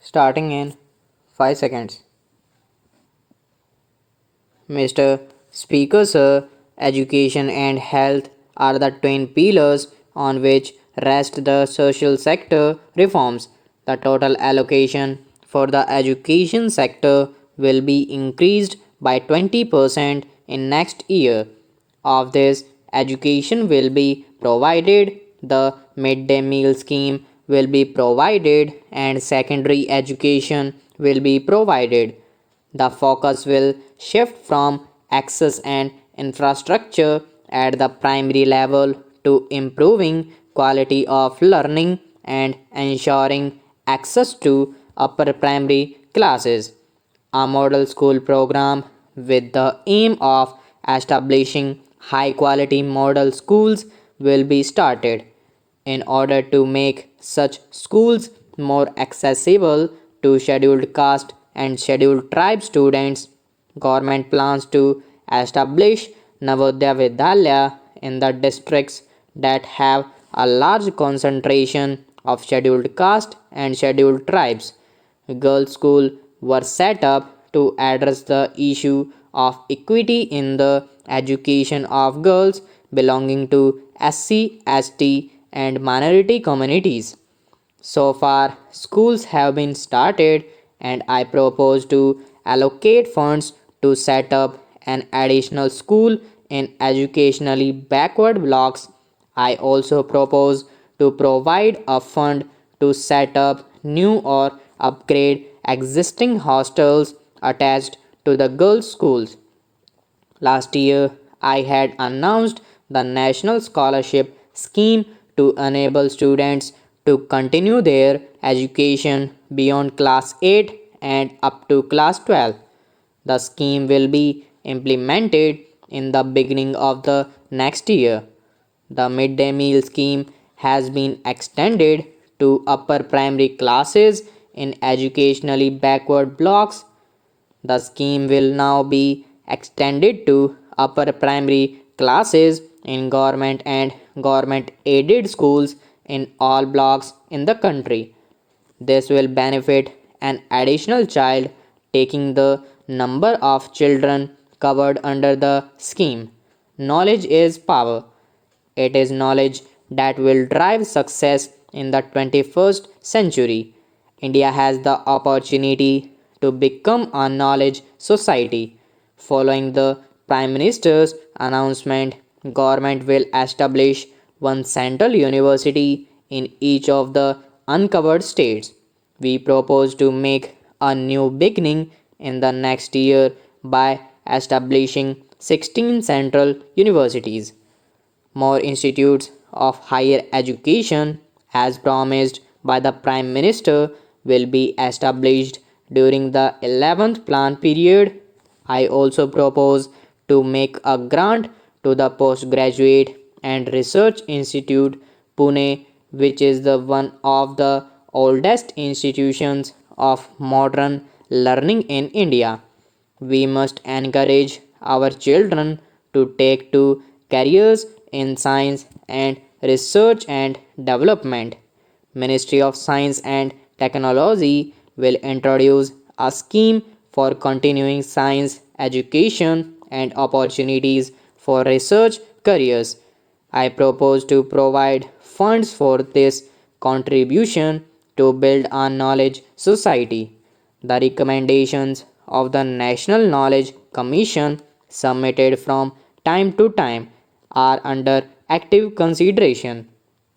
starting in 5 seconds. Mr. Speaker, sir, education and health are the twin pillars on which rest the social sector reforms. The total allocation for the education sector will be increased by 20% in next year. Of this, education will be provided, the midday meal scheme will be provided, and secondary education will be provided. The focus will shift from access and infrastructure at the primary level to improving quality of learning and ensuring access to upper primary classes. A model school program with the aim of establishing high quality model schools will be started. In order to make such schools more accessible to scheduled caste and scheduled tribe students, government plans to establish Navodaya Vidyalaya in the districts that have a large concentration of scheduled caste and scheduled tribes. Girls' schools were set up to address the issue of equity in the education of girls belonging to SC, ST, and minority communities. So far, schools have been started, and I propose to allocate funds to set up an additional school in educationally backward blocks. I also propose to provide a fund to set up new or upgrade existing hostels attached to the girls' schools. Last year, I had announced the National Scholarship Scheme to enable students to continue their education beyond class 8 and up to class 12. The scheme will be implemented in the beginning of the next year. The midday meal scheme has been extended to upper primary classes in educationally backward blocks. The scheme will now be extended to upper primary classes in government and government aided schools in all blocks in the country. This will benefit an additional child, taking the number of children covered under the scheme. Knowledge is power. It is knowledge that will drive success in the 21st century. India has the opportunity to become a knowledge society. Following the Prime Minister's announcement, government will establish one central university in each of the uncovered states. We propose to make a new beginning in the next year by establishing 16 central universities. More institutes of higher education, as promised by the Prime Minister, will be established during the 11th plan period. I also propose to make a grant to the Postgraduate and Research Institute, Pune, which is the one of the oldest institutions of modern learning in India. We must encourage our children to take to careers in science and research and development. Ministry of Science and Technology will introduce a scheme for continuing science education and opportunities for research careers. I propose to provide funds for this contribution to build a knowledge society. The recommendations of the National Knowledge Commission submitted from time to time are under active consideration.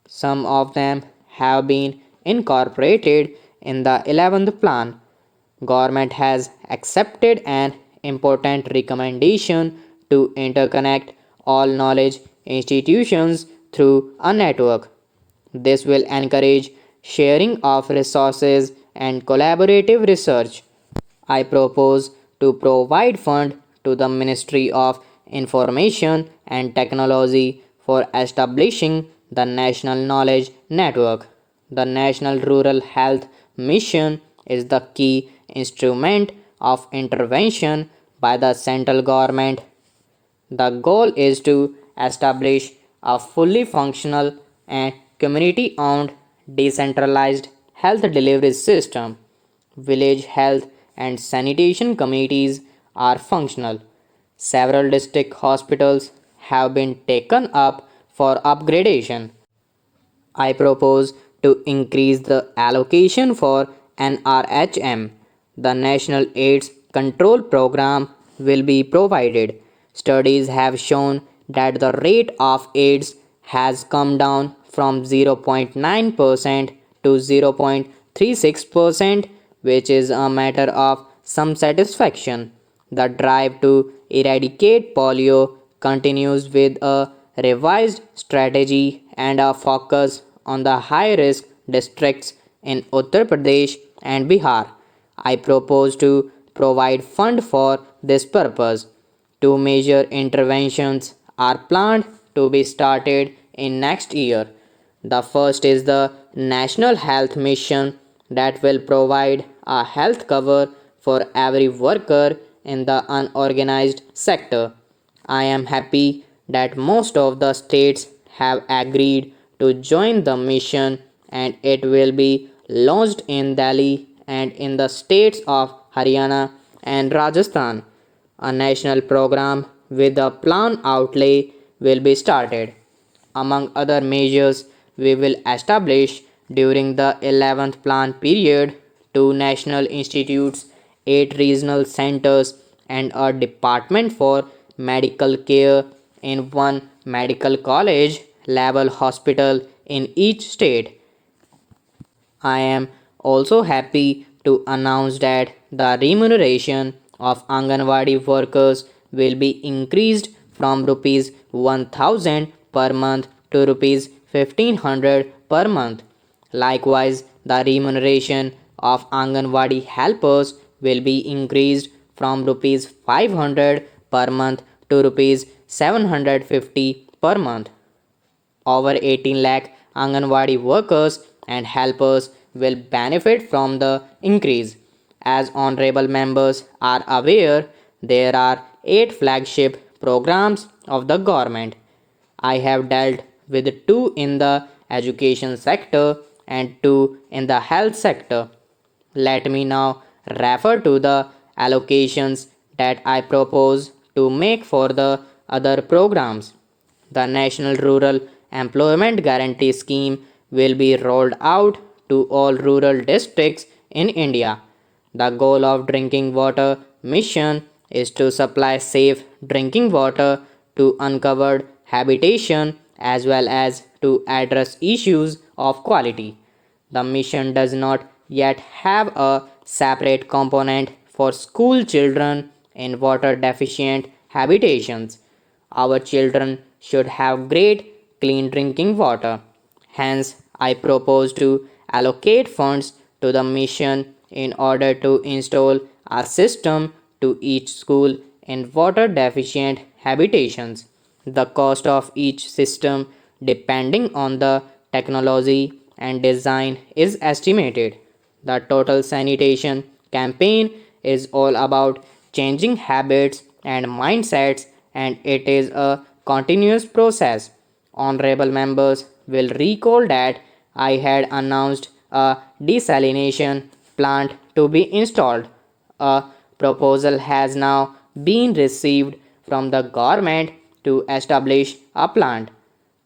Some of them have been incorporated in the 11th plan. Government has accepted an important recommendation to interconnect all knowledge institutions through a network. This will encourage sharing of resources and collaborative research. I propose to provide fund to the Ministry of Information and Technology for establishing the National Knowledge Network. The National Rural Health Mission is the key instrument of intervention by the central government. The goal is to establish a fully functional and community owned decentralized health delivery system. Village health and sanitation committees are functional. Several district hospitals have been taken up for upgradation. I propose to increase the allocation for NRHM. The National AIDS Control Program will be provided. Studies have shown that the rate of AIDS has come down from 0.9% to 0.36%, which is a matter of some satisfaction. The drive to eradicate polio continues with a revised strategy and a focus on the high risk districts in Uttar Pradesh and Bihar. I propose to provide fund for this purpose. Two major interventions are planned to be started in next year. The first is the National Health Mission that will provide a health cover for every worker in the unorganized sector. I am happy that most of the states have agreed to join the mission and it will be launched in Delhi and in the states of Haryana and Rajasthan. A national program with a plan outlay will be started. Among other measures, we will establish during the 11th plan period two national institutes, eight regional centers, and a department for medical care in one medical college level hospital in each state. I am also happy to announce that the remuneration of Anganwadi workers will be increased from rupees 1000 per month to rupees 1500 per month. Likewise, the remuneration of Anganwadi helpers will be increased from rupees 500 per month to rupees 750 per month. Over 18 lakh Anganwadi workers and helpers will benefit from the increase. As honorable members are aware, there are 8 flagship programs of the government. I have dealt with 2 in the education sector and 2 in the health sector. Let me now refer to the allocations that I propose to make for the other programs. The National Rural Employment Guarantee Scheme will be rolled out to all rural districts in India. The goal of Drinking Water Mission is to supply safe drinking water to uncovered habitation as well as to address issues of quality. The mission does not yet have a separate component for school children in water deficient habitations. Our children should have great clean drinking water. Hence, I propose to allocate funds to the mission in order to install a system to each school in water deficient habitations. The cost of each system, depending on the technology and design, is estimated. The total sanitation campaign is all about changing habits and mindsets, and it is a continuous process. Honorable members will recall that I had announced a desalination plant to be installed. A proposal has now been received from the government to establish a plant.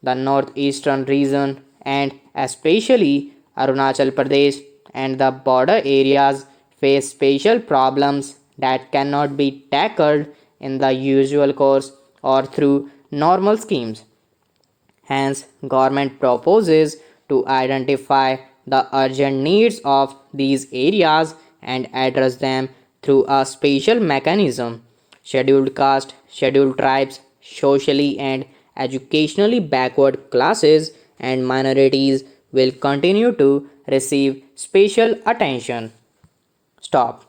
The northeastern region and especially Arunachal Pradesh and the border areas face special problems that cannot be tackled in the usual course or through normal schemes. Hence, government proposes to identify the urgent needs of these areas and address them through a special mechanism. Scheduled caste, scheduled tribes, socially and educationally backward classes and minorities will continue to receive special attention. Stop.